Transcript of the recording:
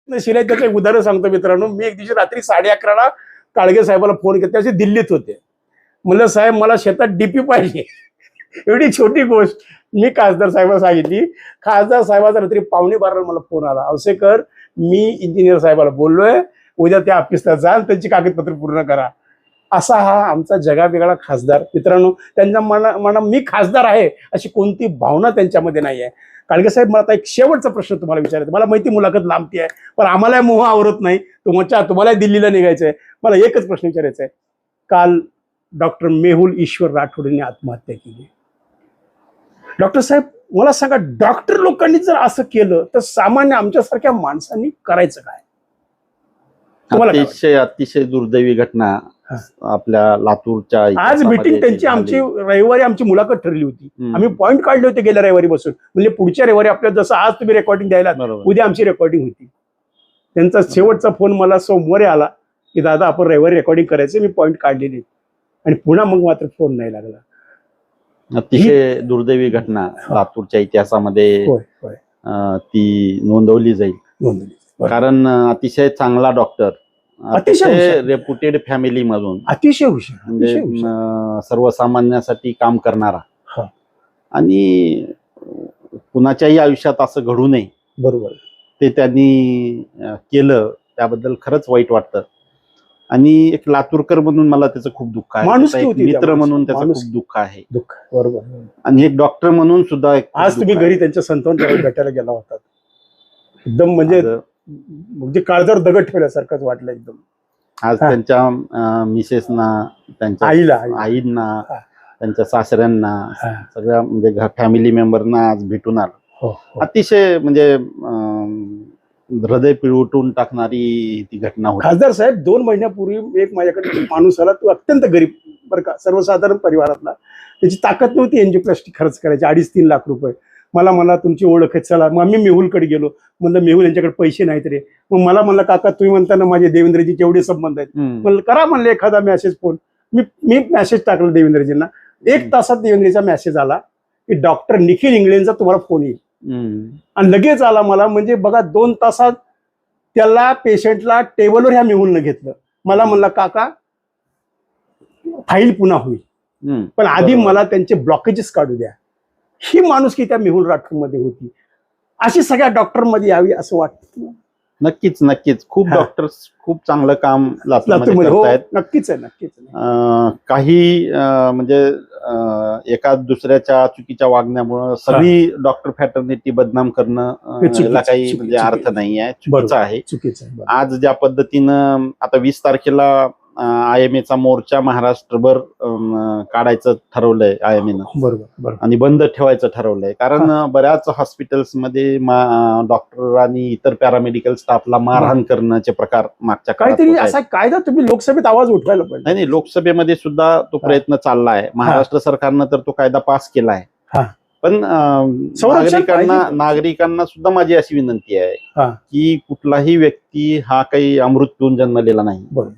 शिलाय त्याचं एक उदाहरण सांगतो मित्रांनो. मी एक दिवशी रात्री 11:30ला काळगे साहेबाला फोन केला. त्याचे दिल्लीत होते. म्हणलं साहेब मला शेतात डीपी पाहिजे. एवढी छोटी गोष्ट मी खासदार साहेबांना सांगितली. खासदार साहेबाचा रात्री 11:45ला मला फोन आला. अवसेकर मी इंजिनियर साहेबाला बोललोय, उद्या त्या ऑफिसला जा, त्यांची कागदपत्र पूर्ण करा. असा हा आमचा जगावेगळा खासदार. मित्रांनो त्यांच्या मना मी खासदार आहे अशी कोणती भावना त्यांच्यामध्ये नाही आहे. काळगे साहेब मला आता एक शेवटचा प्रश्न तुम्हाला विचारायचा. मला माहिती मुलाखत लांबती आहे, पण आम्हाला मोह आवरत नाही. तुम्हाला दिल्लीला निघायचं आहे. मला एकच प्रश्न विचारायचा आहे. काल डॉक्टर मेहुल ईश्वर राठोड यांनी आत्महत्या केली. डॉक्टर साहेब मला सांगा, डॉक्टर लोकांनी जर असं केलं तर सामान्य आमच्यासारख्या माणसांनी करायचं काय? अतिशय दुर्दैवी घटना आपल्या लातूरच्या आज मीटिंग त्यांची आमची रविवारी आमची मुलाखत ठरली होती. आम्ही पॉइंट काढले होते गेल्या रविवारी बसून. म्हणजे पुढच्या रविवारी आपल्याला जसं आज तुम्ही रेकॉर्डिंग द्यायला उद्या आमची रेकॉर्डिंग होती. त्यांचा शेवटचा फोन मला सोमवारी आला की दादा आपण रविवारी रेकॉर्डिंग करायचं, मी पॉइंट काढलेली. आणि पुन्हा मग मात्र फोन नाही लागला. अतिशय दुर्दैवी घटना लातूरच्या इतिहासामध्ये ती नोंदवली जाईल. कारण अतिशय चांगला डॉक्टर, अतिशय रेप्युटेड फॅमिली मधून, अतिशय हुशार, म्हणजे सर्वसामान्यासाठी काम करणारा. आणि कुणाच्याही आयुष्यात असं घडू नये बरोबर ते त्यांनी केलं, त्याबद्दल खरंच वाईट वाटतं. आणि एक लातूरकर म्हणून मला त्याचं खूप दुःख आहे. मित्र म्हणून त्याचं खूप दुःख आहे. बरोबर. आणि एक डॉक्टर म्हणून सुद्धा आज तुम्ही घरी त्यांच्या संतांना भेटायला गेला होता. एकदम म्हणजे काळजावर दगड ठेवल्यासारखंच वाटलं एकदम. आज त्यांच्या मिसेसना, त्यांच्या आईंना, त्यांच्या सासऱ्यांना, सगळ्या म्हणजे फॅमिली मेंबरना आज भेटून आलो. अतिशय म्हणजे हृदय पिळवटून टाकणारी ती घटना होती. खासदार साहेब 2 महिन्यापूर्वी एक माझ्याकडे माणूस आला. तो अत्यंत गरीब बरं का, सर्वसाधारण परिवारातला. त्याची ताकद नव्हती एंजिओप्लास्टी खर्च करायची 2.5-3 लाख रुपये. मला तुमची ओळख आहे, चला. मग आम्ही मेहुलकडे गेलो. म्हणलं मेहुल यांच्याकडे पैसे नाहीत रे. मग मला म्हणलं काका तुम्ही म्हणताना माझे देवेंद्रजी केवढे संबंध आहेत. म्हणलं करा म्हणलं एखादा मेसेज फोन. मी मेसेज टाकला देवेंद्रजींना. 1 तासात देवेंद्रजीचा मेसेज आला की डॉक्टर निखिल इंगळेंचा तुम्हाला फोन येईल. आणि लगेच आला मला. म्हणजे बघा 2 तासात त्याला पेशंटला टेबलवर ह्या मेहुलनं घेतलं. मला म्हणला काका फाईल पुन्हा होईल, पण आधी मला त्यांचे ब्लॉकेजेस काढू द्या. ही माणुसकी त्या मेहुल राठोड मध्ये होती. अशी सगळ्या डॉक्टर मध्ये यावी असं वाटतं. नक्कीच खूप डॉक्टर्स खूप चांगलं काम लातूरमध्ये करतायत. नक्कीच आहे. काही म्हणजे एका दुसऱ्याच्या चुकीच्या वागण्यामुळे सगळी डॉक्टर फॅटर्निटी बदनाम करणं याला काही म्हणजे अर्थ नाही आहे. चुकीचं आहे. आज ज्या पद्धतीनं आता 20 तारखेला IMA चा मोर्चा महाराष्ट्रभर काढायचं ठरवलंय IMA बरोबर, आणि बंद ठेवायचं ठरवलंय. कारण बऱ्याच हॉस्पिटल्स मध्ये डॉक्टर आणि इतर पॅरामेडिकल स्टाफला मारहाण करण्याचे प्रकार मागच्या काहीतरी असा कायदा तुम्ही लोकसभेत आवाज उठवायला पाहिजे. नाही, लोकसभेमध्ये सुद्धा तो प्रयत्न चालला आहे. महाराष्ट्र सरकारनं तर तो कायदा पास केला आहे. पण नागरिकांना सुद्धा माझी अशी विनंती आहे की कुठलाही व्यक्ती हा काही अमृत पिऊन जन्मलेला नाही.